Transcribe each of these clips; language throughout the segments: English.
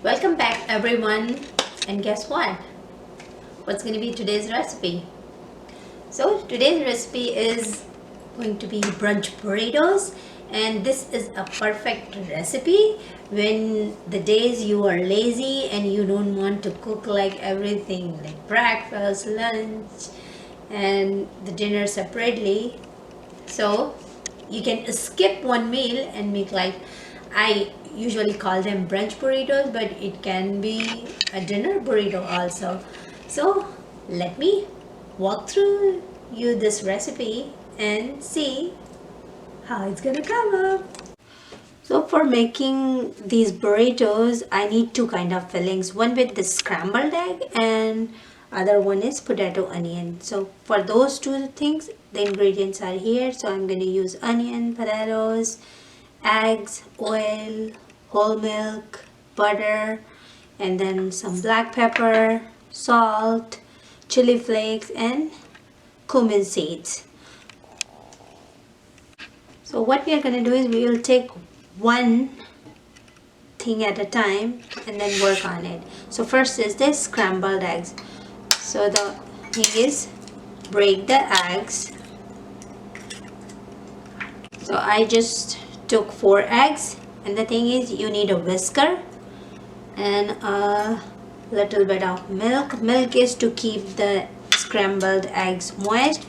Welcome back everyone, and guess what? What's going to be today's recipe? So today's recipe is going to be brunch burritos, and this is a perfect recipe when the days you are lazy and you don't want to cook like everything like breakfast, lunch and the dinner separately. So you can skip one meal and make like I usually call them brunch burritos, but it can be a dinner burrito also. So let me walk through you this recipe and see how it's gonna come up. So for making these burritos, I need two kind of fillings. One with the scrambled egg and other one is potato onion. So for those two things, the ingredients are here. So I'm going to use onion, potatoes, eggs, oil, whole milk, butter, and then some black pepper, salt, chili flakes, and cumin seeds. So what we are going to do is we will take one thing at a time and then work on it. So first is this scrambled eggs. So the thing is break the eggs. So I just took 4 eggs, and the thing is you need a whisker and a little bit of milk. Milk is to keep the scrambled eggs moist,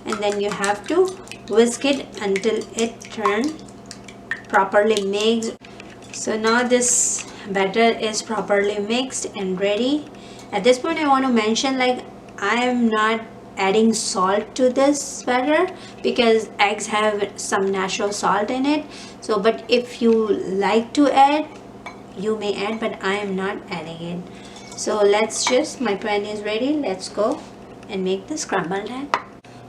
and then you have to whisk it until it turns properly mixed. So now this batter is properly mixed and ready. At this point I want to mention, like, I am not adding salt to this batter because eggs have some natural salt in it. So but if you like to add, you may add, but I am not adding it. So let's just, my pan is ready. Let's go and make the scrambled egg.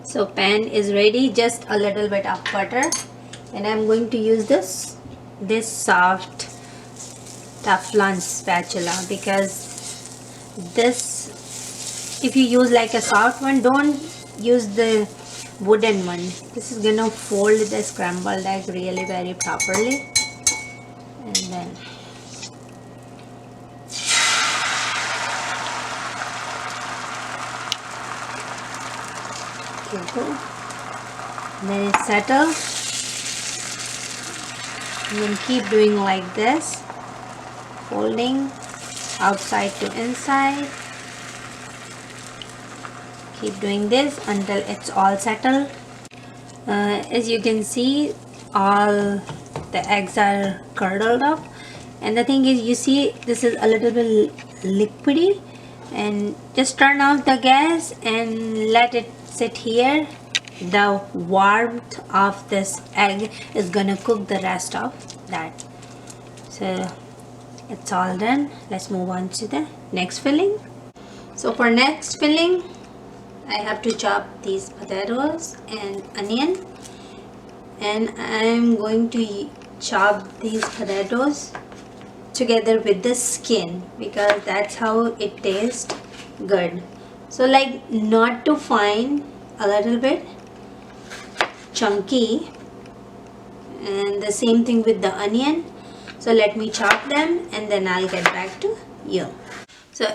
So pan is ready, just a little bit of butter, and I'm going to use this soft Teflon spatula, because this, if you use like a soft one, don't use the wooden one. This is gonna fold the scrambled egg really very properly. And then then it settles, and then keep doing like this, folding outside to inside. Keep doing this until it's all settled. As you can see, all the eggs are curdled up, and the thing is, you see this is a little bit liquidy, and just turn off the gas and let it sit here. The warmth of this egg is gonna cook the rest of that. So it's all done. Let's move on to the next filling. So for next filling, I have to chop these potatoes and onion, and I'm going to chop these potatoes together with the skin because that's how it tastes good. So like not too fine, a little bit chunky, and the same thing with the onion. So let me chop them and then I'll get back to you. So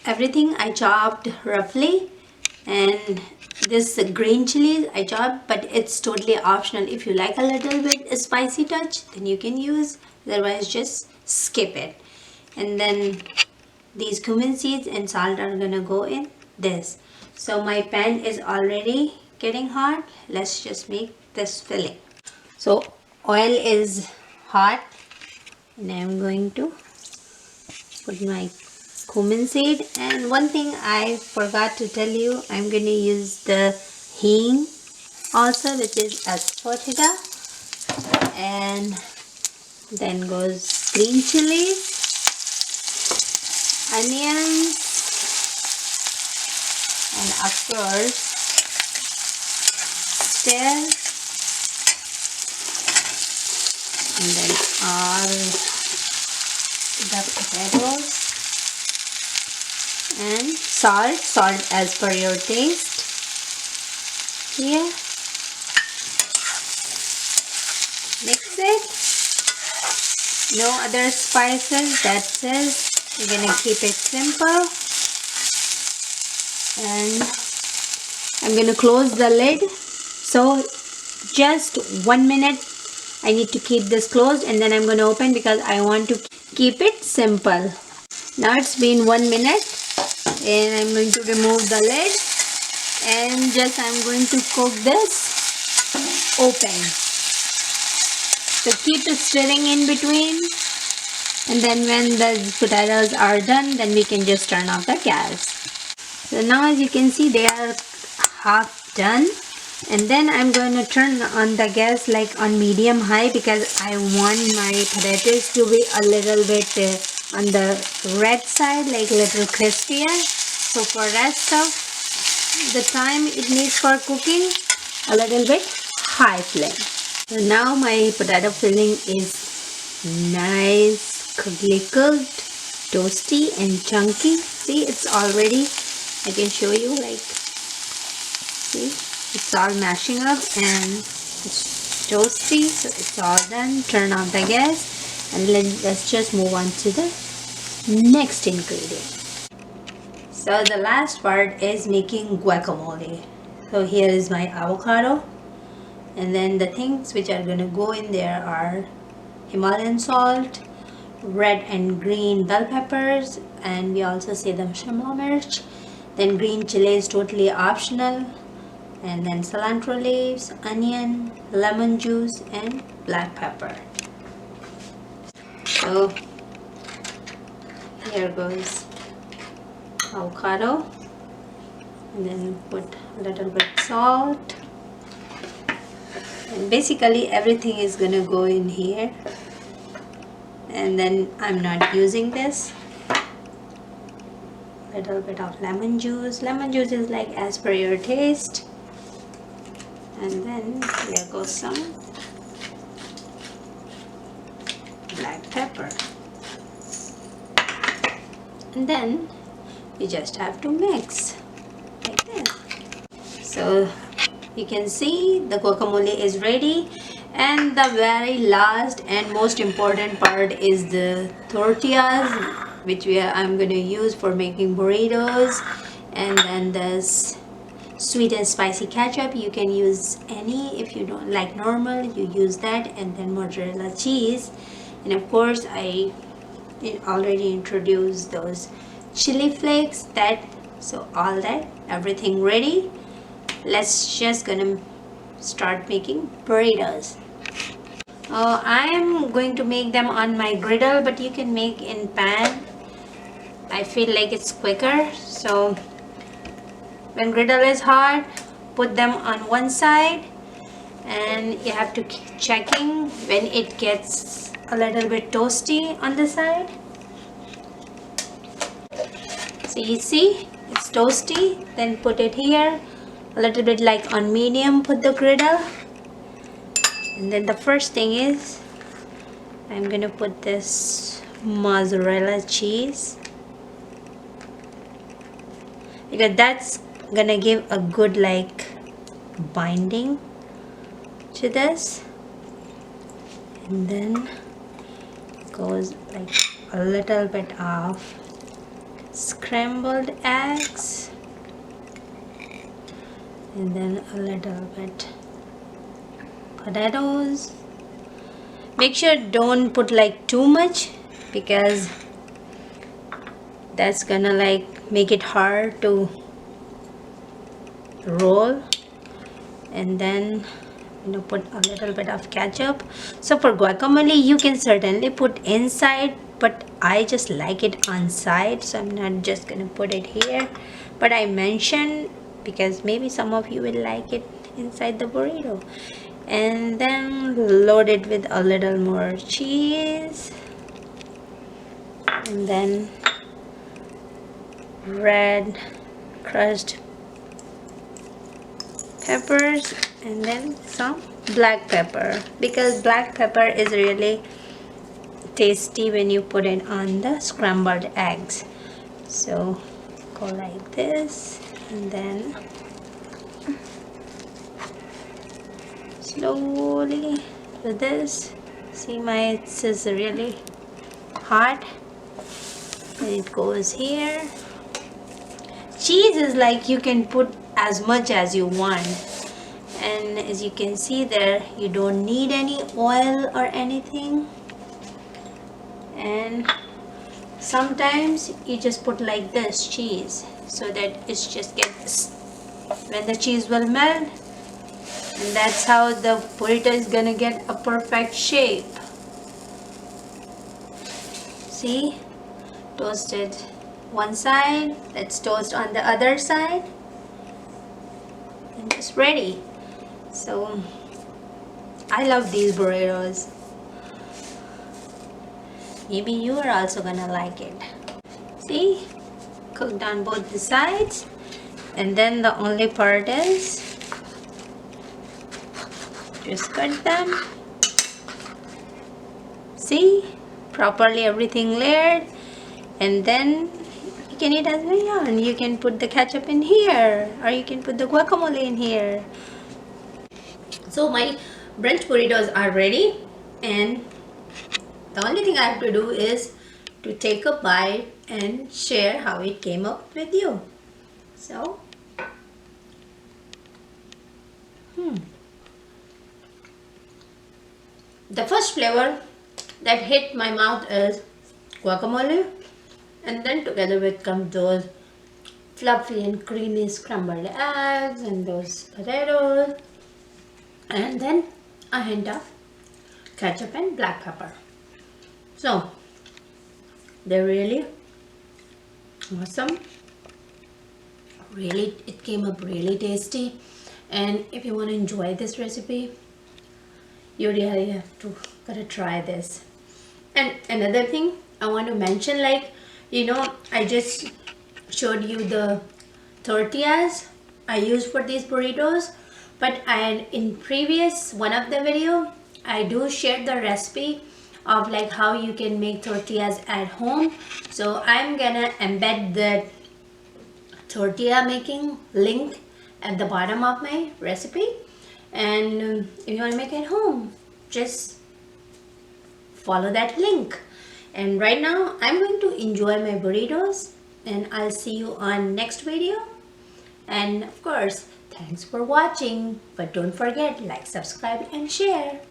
everything I chopped roughly, and this green chilies I chopped, but it's totally optional. If you like a little bit spicy touch, then you can use, otherwise just skip it. And then these cumin seeds and salt are gonna go in this. So my pan is already getting hot. Let's just make this filling. So oil is hot, and I'm going to put my cumin seed. And one thing I forgot to tell you, I'm going to use the hing also, which is asafoetida, and then goes green chilies, onions, and of course stir, and then all the potatoes, and salt as per your taste here. Mix it No other spices. That's it. We're gonna keep it simple. And I'm gonna close the lid. So just 1 minute I need to keep this closed, and then I'm gonna open because I want to keep it simple. Now it's been 1 minute and I'm going to remove the lid, and just I'm going to cook this open. So keep stirring in between, and then when the potatoes are done, then we can just turn off the gas. So now as you can see, they are half done, and then I'm going to turn on the gas like on medium high because I want my potatoes to be a little bit on the red side, like little crispier. So for rest of the time it needs for cooking, a little bit high flame. So now my potato filling is nice, quickly cooked, toasty and chunky. See, it's already, I can show you, like, see, it's all mashing up and it's toasty. So it's all done. Turn off the gas and let's just move on to the next ingredient. So the last part is making guacamole. So here is my avocado, and then the things which are gonna go in there are Himalayan salt, red and green bell peppers, and we also say them shimla mirch. Then green chili is totally optional, and then cilantro leaves, onion, lemon juice, and black pepper. So here goes avocado, and then put a little bit salt, and basically everything is gonna go in here. And then I'm not using this. Little bit of lemon juice. Lemon juice is like as per your taste. And then here goes some black pepper. And then you just have to mix like this. So you can see the guacamole is ready. And the very last and most important part is the tortillas, which I'm going to use for making burritos. And then this sweet and spicy ketchup, you can use any. If you don't like normal, you use that. And then mozzarella cheese, and of course I already introduced those chili flakes. So all that, everything ready. Let's just gonna start making burritos. I am going to make them on my griddle, but you can make in pan. I feel like it's quicker. So when griddle is hot, put them on one side, and you have to keep checking when it gets a little bit toasty on the side. So you see it's toasty, then put it here a little bit like on medium, put the griddle. And then the first thing is I'm gonna put this mozzarella cheese, because that's gonna give a good like binding to this. And then goes like a little bit of scrambled eggs, and then a little bit potatoes. Make sure don't put like too much, because that's gonna like make it hard to roll. And then put a little bit of ketchup. So for guacamole you can certainly put inside, but I just like it on side, so I'm not just gonna put it here, but I mentioned because maybe some of you will like it inside the burrito. And then load it with a little more cheese, and then red crushed peppers, and then some black pepper, because black pepper is really tasty when you put it on the scrambled eggs. So go like this, and then slowly do this, See, this is really hot. And it goes here. Cheese is like you can put as much as you want. And as you can see there, you don't need any oil or anything. And sometimes you just put like this cheese so that it just gets, when the cheese will melt, and that's how the burrito is gonna get a perfect shape. See, toasted one side, let's toast on the other side, and it's ready. So I love these burritos. Maybe you are also gonna like it. See, cooked on both the sides, and then the only part is just cut them. See, properly everything layered, and then you can eat as well. Yeah, and you can put the ketchup in here, or you can put the guacamole in here. So my brunch burritos are ready, and the only thing I have to do is to take a bite and share how it came up with you. So, the first flavor that hit my mouth is guacamole, and then together with come those fluffy and creamy scrambled eggs and those potatoes, and then a hint of ketchup and black pepper. So they're really awesome. Really, it came up really tasty. And if you want to enjoy this recipe, you really have to gotta try this. And another thing I want to mention, like, I just showed you the tortillas I use for these burritos, but in previous one of the video I do share the recipe of like how you can make tortillas at home. So I'm gonna embed the tortilla making link at the bottom of my recipe, and if you want to make it at home, just follow that link. And right now I'm going to enjoy my burritos, and I'll see you on next video. And of course, thanks for watching, but don't forget, like, subscribe and share.